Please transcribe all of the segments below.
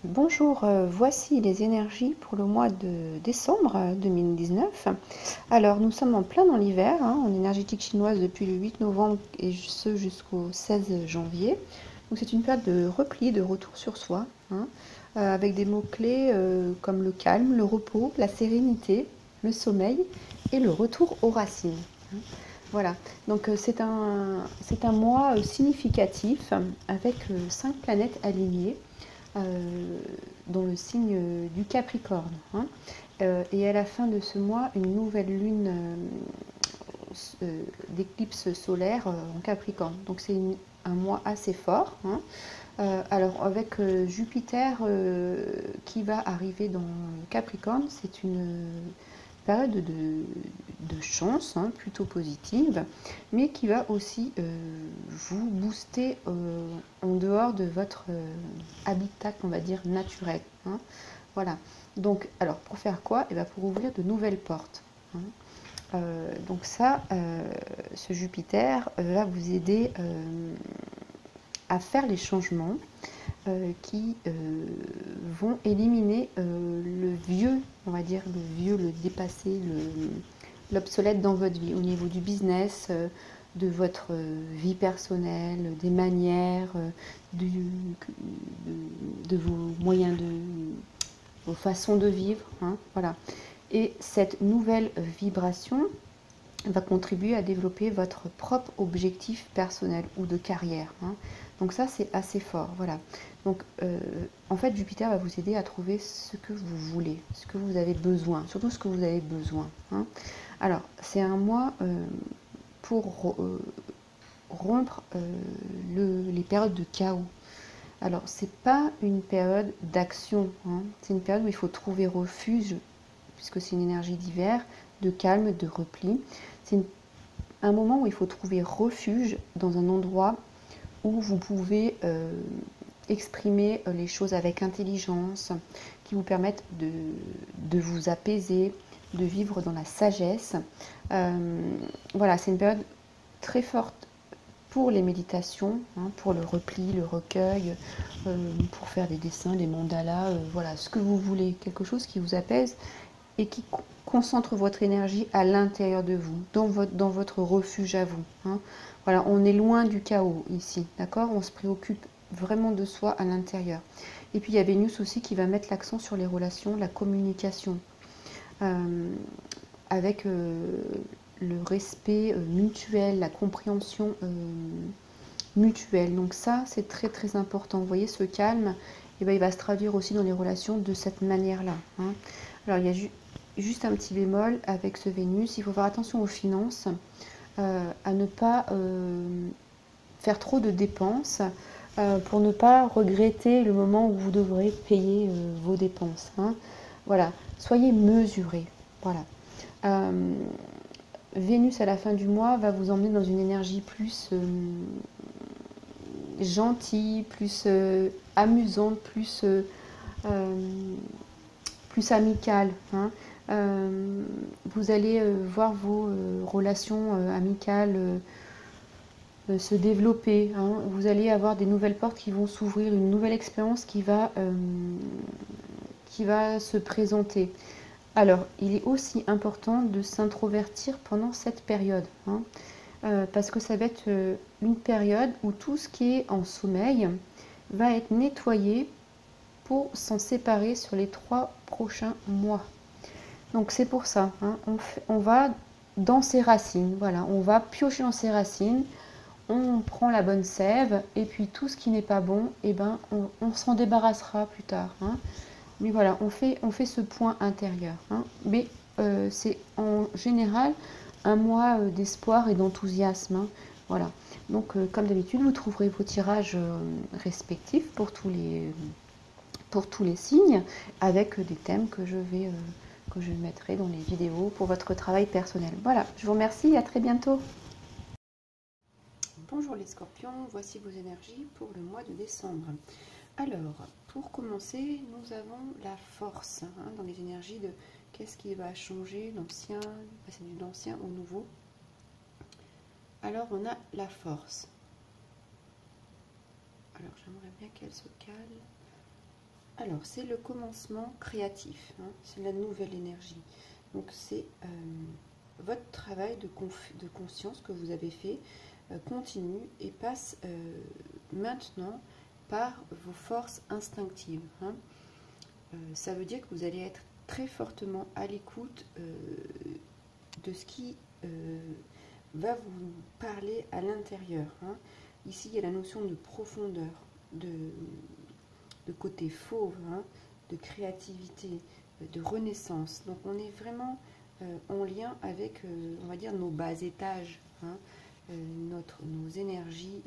Bonjour, voici les énergies pour le mois de décembre 2019. Alors, nous sommes en plein dans l'hiver, en énergétique chinoise depuis le 8 novembre et ce jusqu'au 16 janvier. Donc, c'est une période de repli, de retour sur soi, avec des mots-clés comme le calme, le repos, la sérénité, le sommeil et le retour aux racines. Voilà, donc c'est un mois significatif avec 5 planètes alignées euh, dans le signe du Capricorne. Et à la fin de ce mois, une nouvelle lune d'éclipse solaire en Capricorne. Donc c'est un mois assez fort. Alors avec Jupiter qui va arriver dans le Capricorne, c'est une période de chance, plutôt positive, mais qui va aussi vous booster en dehors de votre habitat, on va dire, naturel. Voilà. Donc, alors, pour faire quoi? Eh bien, pour ouvrir de nouvelles portes. Donc ça, ce Jupiter va vous aider à faire les changements qui vont éliminer le vieux, on va dire le vieux, le dépassé, l'obsolète dans votre vie, au niveau du business, de votre vie personnelle, des manières, de vos moyens vos façons de vivre. Voilà. Et cette nouvelle vibration va contribuer à développer votre propre objectif personnel ou de carrière. Donc ça, c'est assez fort. Voilà. Donc, en fait, Jupiter va vous aider à trouver ce que vous voulez, ce que vous avez besoin, surtout ce que vous avez besoin. Alors, c'est un mois pour rompre les périodes de chaos. Alors, c'est pas une période d'action, c'est une période où il faut trouver refuge, puisque c'est une énergie d'hiver, de calme, de repli. C'est un moment où il faut trouver refuge dans un endroit où vous pouvez exprimer les choses avec intelligence, qui vous permettent de vous apaiser, de vivre dans la sagesse. Voilà, c'est une période très forte pour les méditations, pour le repli, le recueil, pour faire des dessins, des mandalas, voilà, ce que vous voulez, quelque chose qui vous apaise et qui concentre votre énergie à l'intérieur de vous, dans votre refuge à vous. Voilà, on est loin du chaos ici, d'accord? On se préoccupe vraiment de soi à l'intérieur. Et puis il y a Vénus aussi qui va mettre l'accent sur les relations, la communication, avec le respect mutuel, la compréhension mutuelle. Donc ça, c'est très très important. Vous voyez, ce calme, eh ben, il va se traduire aussi dans les relations de cette manière-là. Alors il y a juste un petit bémol avec ce Vénus, il faut faire attention aux finances, à ne pas faire trop de dépenses pour ne pas regretter le moment où vous devrez payer vos dépenses. Voilà, soyez mesurés. Voilà. Vénus à la fin du mois va vous emmener dans une énergie plus gentille, plus amusante, plus amicale. Vous allez voir vos relations amicales se développer. Vous allez avoir des nouvelles portes qui vont s'ouvrir, une nouvelle expérience qui va se présenter. Alors, il est aussi important de s'introvertir pendant cette période, parce que ça va être une période où tout ce qui est en sommeil va être nettoyé pour s'en séparer sur les 3 prochains mois. Donc c'est pour ça, on va dans ses racines, voilà, on va piocher dans ses racines, on prend la bonne sève, et puis tout ce qui n'est pas bon, eh ben, on s'en débarrassera plus tard. Mais voilà, on fait ce point intérieur. Mais c'est en général un mois d'espoir et d'enthousiasme. Voilà. Donc, comme d'habitude, vous trouverez vos tirages respectifs pour tous les signes, avec des thèmes que je mettrai dans les vidéos pour votre travail personnel. Voilà, je vous remercie et à très bientôt. Bonjour les scorpions, voici vos énergies pour le mois de décembre. Alors, pour commencer, nous avons la force dans les énergies de qu'est-ce qui va changer, l'ancien, passer de l'ancien au nouveau. Alors, on a la force. Alors, j'aimerais bien qu'elle se cale. Alors, c'est le commencement créatif, hein, c'est la nouvelle énergie. Donc, c'est votre travail de conscience que vous avez fait continue et passe maintenant par vos forces instinctives. Hein. Ça veut dire que vous allez être très fortement à l'écoute de ce qui va vous parler à l'intérieur. Hein. Ici, il y a la notion de profondeur, de côté fauve, hein, de créativité, de renaissance. Donc on est vraiment en lien avec, on va dire, nos bas étages, hein, nos énergies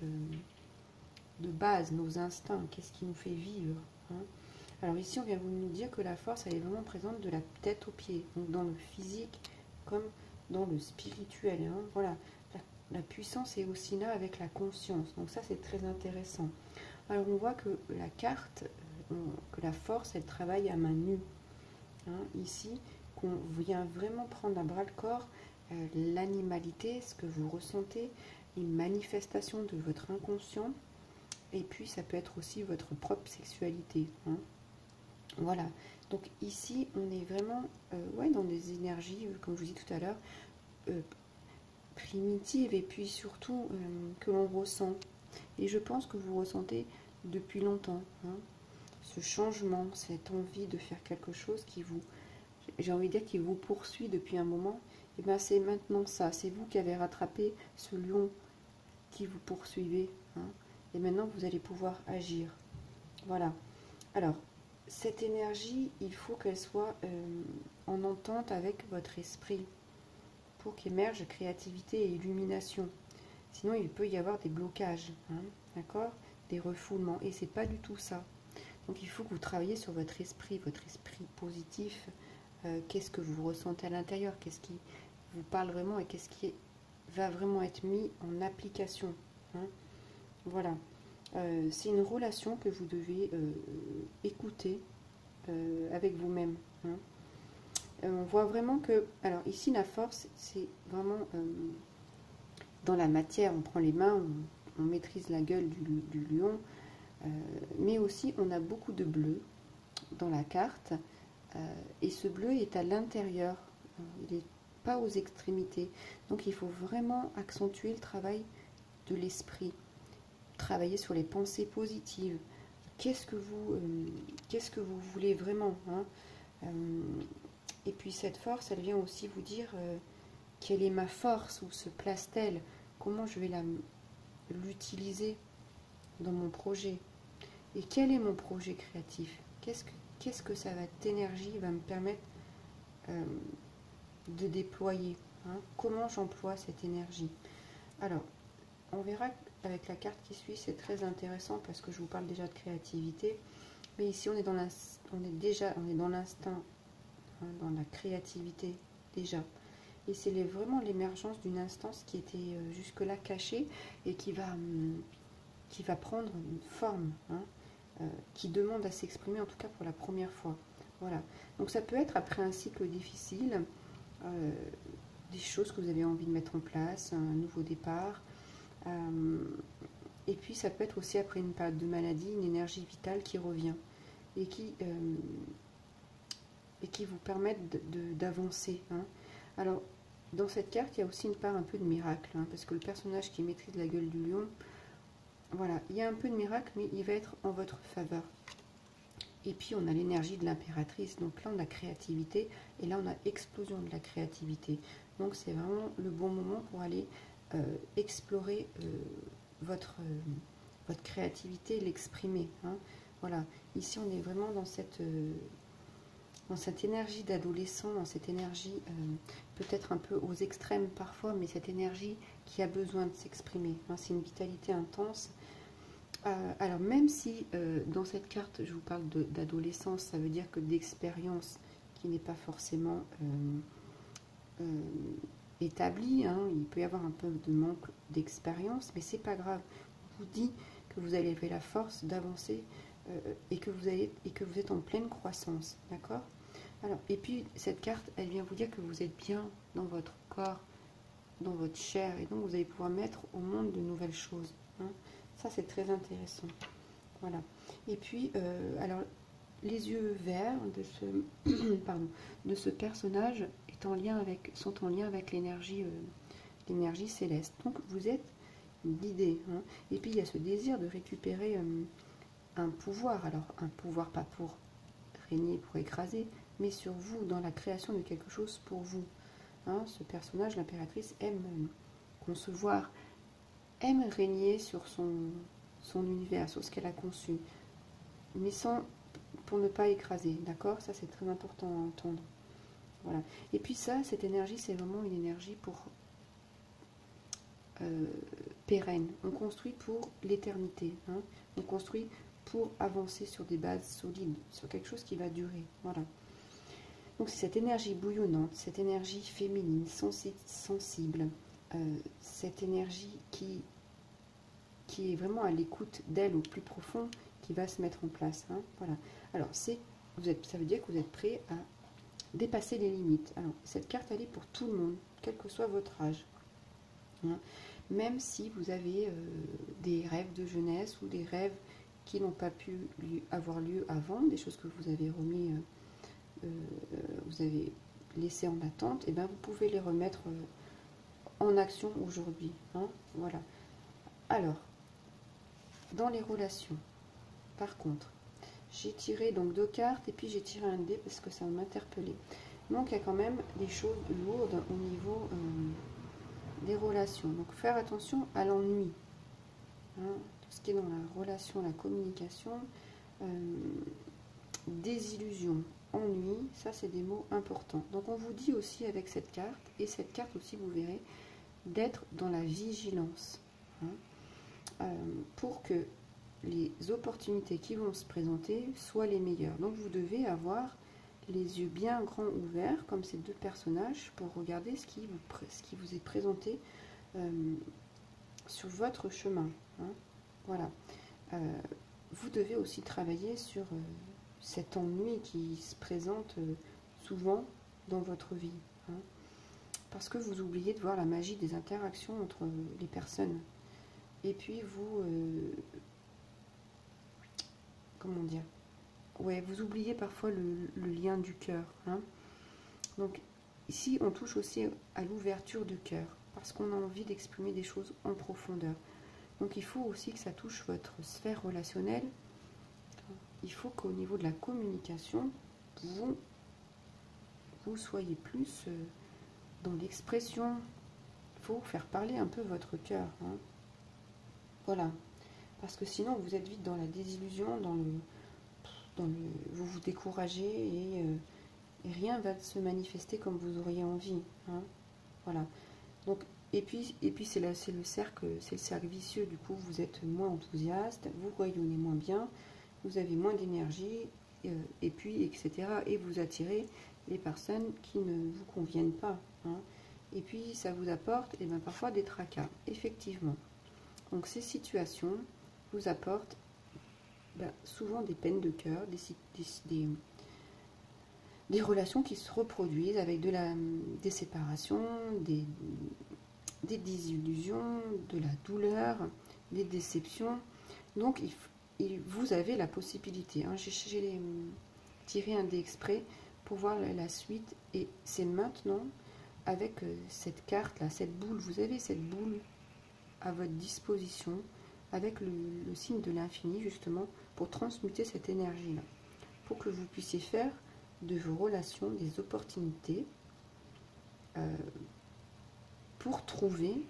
de base, nos instincts, qu'est-ce qui nous fait vivre. Hein. Alors ici, on vient vous nous dire que la force, elle est vraiment présente de la tête aux pieds, donc dans le physique comme dans le spirituel. Hein. Voilà, la puissance est aussi là avec la conscience, donc ça c'est très intéressant. Alors on voit que la carte, que la force, elle travaille à main nue. Hein, ici, qu'on vient vraiment prendre à bras le corps l'animalité, ce que vous ressentez, une manifestation de votre inconscient, et puis ça peut être aussi votre propre sexualité. Hein. Voilà, donc ici on est vraiment ouais, dans des énergies, comme je vous dis tout à l'heure, primitives, et puis surtout que l'on ressent. Et je pense que vous ressentez depuis longtemps, hein, ce changement, cette envie de faire quelque chose qui vous, j'ai envie de dire, qui vous poursuit depuis un moment. Et bien c'est maintenant ça, c'est vous qui avez rattrapé ce lion qui vous poursuivait, hein, et maintenant vous allez pouvoir agir. Voilà. Alors, cette énergie, il faut qu'elle soit en entente avec votre esprit pour qu'émerge créativité et illumination. Sinon, il peut y avoir des blocages, hein, d'accord, des refoulements, et c'est pas du tout ça. Donc, il faut que vous travailliez sur votre esprit positif. Qu'est-ce que vous ressentez à l'intérieur, qu'est-ce qui vous parle vraiment et qu'est-ce qui va vraiment être mis en application. Hein. Voilà. C'est une relation que vous devez écouter avec vous-même. Hein. On voit vraiment que, alors ici la force, c'est vraiment dans la matière, on prend les mains, on maîtrise la gueule du lion, mais aussi on a beaucoup de bleu dans la carte, et ce bleu est à l'intérieur, il n'est pas aux extrémités, donc il faut vraiment accentuer le travail de l'esprit, travailler sur les pensées positives. Qu'est-ce que vous voulez vraiment, hein. Et puis cette force, elle vient aussi vous dire quelle est ma force, où se place-t-elle, comment je vais l'utiliser dans mon projet, et quel est mon projet créatif, qu'est-ce que cette énergie va me permettre de déployer, hein, comment j'emploie cette énergie. Alors, on verra avec la carte qui suit, c'est très intéressant parce que je vous parle déjà de créativité, mais ici on est dans l'instinct, hein, dans la créativité déjà. Et c'est vraiment l'émergence d'une instance qui était jusque-là cachée et qui va prendre une forme, hein, qui demande à s'exprimer, en tout cas pour la première fois. Voilà. Donc ça peut être après un cycle difficile, des choses que vous avez envie de mettre en place, un nouveau départ. Et puis ça peut être aussi après une période de maladie, une énergie vitale qui revient et qui vous permettent d'avancer. Hein. Alors, dans cette carte, il y a aussi une part un peu de miracle, hein, parce que le personnage qui maîtrise la gueule du lion, voilà, il y a un peu de miracle, mais il va être en votre faveur. Et puis, on a l'énergie de l'impératrice, donc là, on a créativité, et là, on a explosion de la créativité. Donc, c'est vraiment le bon moment pour aller explorer votre créativité, l'exprimer. Hein. Voilà, ici, on est vraiment dans cette énergie d'adolescent, dans cette énergie peut-être un peu aux extrêmes parfois, mais cette énergie qui a besoin de s'exprimer. Hein, c'est une vitalité intense. Alors même si dans cette carte je vous parle d'adolescence, ça veut dire que d'expérience qui n'est pas forcément établie, hein, il peut y avoir un peu de manque d'expérience, mais c'est pas grave. Je vous dis que vous avez la force d'avancer et que vous êtes en pleine croissance, d'accord? Alors, et puis cette carte, elle vient vous dire que vous êtes bien dans votre corps, dans votre chair, et donc vous allez pouvoir mettre au monde de nouvelles choses. Hein. Ça, c'est très intéressant. Voilà. Et puis, alors, les yeux verts pardon, de ce personnage sont en lien avec l'énergie céleste. Donc vous êtes guidé. Hein. Et puis il y a ce désir de récupérer un pouvoir. Alors un pouvoir pas pour régner, pour écraser, mais sur vous, dans la création de quelque chose pour vous. Hein. Ce personnage, l'impératrice, aime concevoir, aime régner sur son univers, sur ce qu'elle a conçu, mais pour ne pas écraser, d'accord? Ça, c'est très important à entendre. Voilà. Et puis ça, cette énergie, c'est vraiment une énergie pour pérenne. On construit pour l'éternité. Hein. On construit pour avancer sur des bases solides, sur quelque chose qui va durer. Voilà. Donc c'est cette énergie bouillonnante, cette énergie féminine, sensible, cette énergie qui est vraiment à l'écoute d'elle au plus profond, qui va se mettre en place. Hein. Voilà. Alors ça veut dire que vous êtes prêt à dépasser les limites. Alors cette carte, elle est pour tout le monde, quel que soit votre âge. Hein. Même si vous avez des rêves de jeunesse ou des rêves qui n'ont pas pu avoir lieu avant, des choses que vous avez remis, vous avez laissé en attente, et bien vous pouvez les remettre en action aujourd'hui. Hein. Voilà. Alors, dans les relations, par contre, j'ai tiré donc 2 cartes et puis j'ai tiré un dé parce que ça m'interpellait. Donc il y a quand même des choses lourdes au niveau des relations. Donc faire attention à l'ennui. Hein, tout ce qui est dans la relation, la communication, désillusion, ennui, ça c'est des mots importants. Donc on vous dit aussi avec cette carte, et cette carte aussi vous verrez, d'être dans la vigilance. Hein, pour que les opportunités qui vont se présenter soient les meilleures. Donc vous devez avoir les yeux bien grands ouverts, comme ces deux personnages, pour regarder ce qui vous est présenté sur votre chemin. Hein. Voilà. Vous devez aussi travailler sur cet ennui qui se présente souvent dans votre vie. Hein. Parce que vous oubliez de voir la magie des interactions entre les personnes. Et puis vous... comment dire? Ouais, vous oubliez parfois le lien du cœur. Hein. Donc ici, on touche aussi à l'ouverture du cœur, parce qu'on a envie d'exprimer des choses en profondeur. Donc il faut aussi que ça touche votre sphère relationnelle. Il faut qu'au niveau de la communication, vous soyez plus dans l'expression. Il faut faire parler un peu votre cœur. Hein. Voilà. Parce que sinon, vous êtes vite dans la désillusion, vous vous découragez et rien va se manifester comme vous auriez envie. Hein. Voilà. Donc, et puis c'est le cercle vicieux. Du coup, vous êtes moins enthousiaste, vous rayonnez moins bien, vous avez moins d'énergie, et puis etc. Et vous attirez les personnes qui ne vous conviennent pas. Hein. Et puis ça vous apporte parfois des tracas, effectivement. Donc ces situations vous apportent souvent des peines de cœur, des relations qui se reproduisent avec des séparations, des désillusions, de la douleur, des déceptions. Donc vous avez la possibilité, hein, j'ai tiré un dé exprès pour voir la suite, et c'est maintenant avec cette carte là, cette boule, vous avez cette boule à votre disposition avec le signe de l'infini, justement pour transmuter cette énergie là, pour que vous puissiez faire de vos relations des opportunités pour trouver,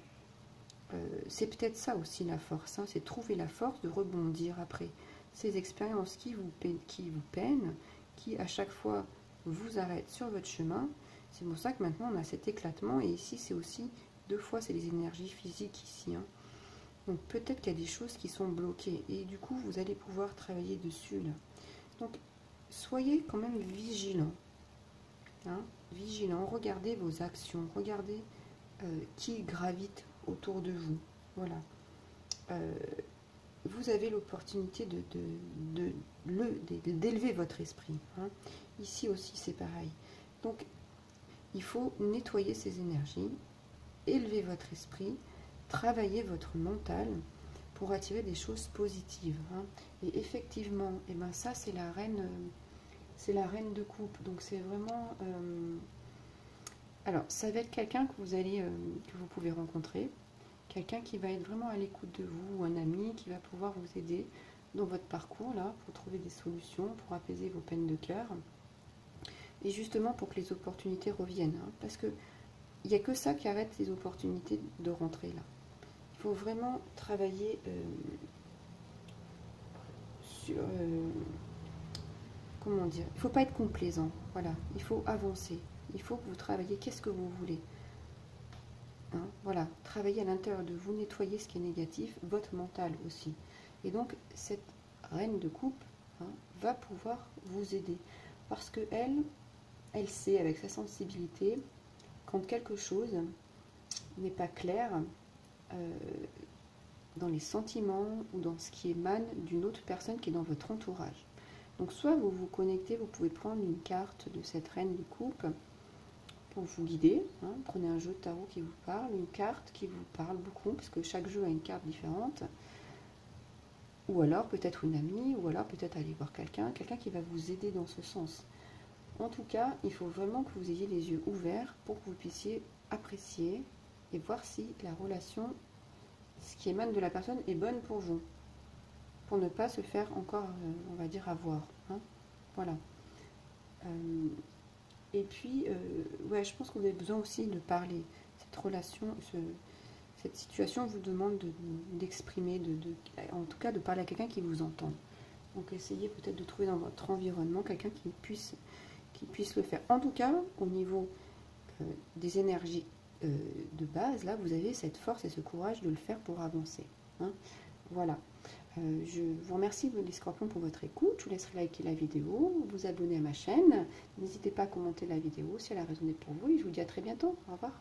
c'est peut-être ça aussi la force, hein, c'est trouver la force de rebondir après ces expériences qui vous peinent, qui à chaque fois vous arrêtent sur votre chemin. C'est pour ça que maintenant on a cet éclatement, et ici c'est aussi 2 fois, c'est les énergies physiques ici. Hein. Donc peut-être qu'il y a des choses qui sont bloquées, et du coup vous allez pouvoir travailler dessus là. Donc soyez quand même vigilants. Hein, vigilant, regardez vos actions, regardez qui gravite autour de vous. Voilà. Vous avez l'opportunité d'élever votre esprit. Hein. Ici aussi, c'est pareil. Donc, il faut nettoyer ces énergies, élever votre esprit, travailler votre mental pour attirer des choses positives. Hein. Et effectivement, et ben ça c'est la reine de coupe. Donc c'est vraiment... alors ça va être quelqu'un que vous pouvez rencontrer. Quelqu'un qui va être vraiment à l'écoute de vous, ou un ami qui va pouvoir vous aider dans votre parcours là, pour trouver des solutions, pour apaiser vos peines de cœur. Et justement pour que les opportunités reviennent. Hein, parce que il n'y a que ça qui arrête les opportunités de rentrer là. Il faut vraiment travailler sur... comment dire? Il ne faut pas être complaisant. Voilà, il faut avancer. Il faut que vous travaillez. Qu'est-ce que vous voulez? Hein, voilà, travailler à l'intérieur de vous, nettoyer ce qui est négatif, votre mental aussi. Et donc, cette reine de coupe hein, va pouvoir vous aider. Parce que elle sait, avec sa sensibilité, quand quelque chose n'est pas clair dans les sentiments ou dans ce qui émane d'une autre personne qui est dans votre entourage. Donc, soit vous vous connectez, vous pouvez prendre une carte de cette reine de coupe pour vous guider. Hein. Prenez un jeu de tarot qui vous parle, une carte qui vous parle beaucoup, parce que chaque jeu a une carte différente. Ou alors peut-être une amie, ou alors peut-être aller voir quelqu'un qui va vous aider dans ce sens. En tout cas, il faut vraiment que vous ayez les yeux ouverts pour que vous puissiez apprécier et voir si la relation, ce qui émane de la personne, est bonne pour vous. Pour ne pas se faire encore, on va dire, avoir. Hein. Voilà. Et puis, ouais, je pense que vous avez besoin aussi de parler. Cette relation, cette situation vous demande d'exprimer, en tout cas de parler à quelqu'un qui vous entend. Donc essayez peut-être de trouver dans votre environnement quelqu'un qui puisse le faire. En tout cas, au niveau des énergies de base, là, vous avez cette force et ce courage de le faire pour avancer. Hein. Voilà. Je vous remercie les scorpions pour votre écoute. Je vous laisserai liker la vidéo, vous abonner à ma chaîne. N'hésitez pas à commenter la vidéo si elle a résonné pour vous. Et je vous dis à très bientôt. Au revoir.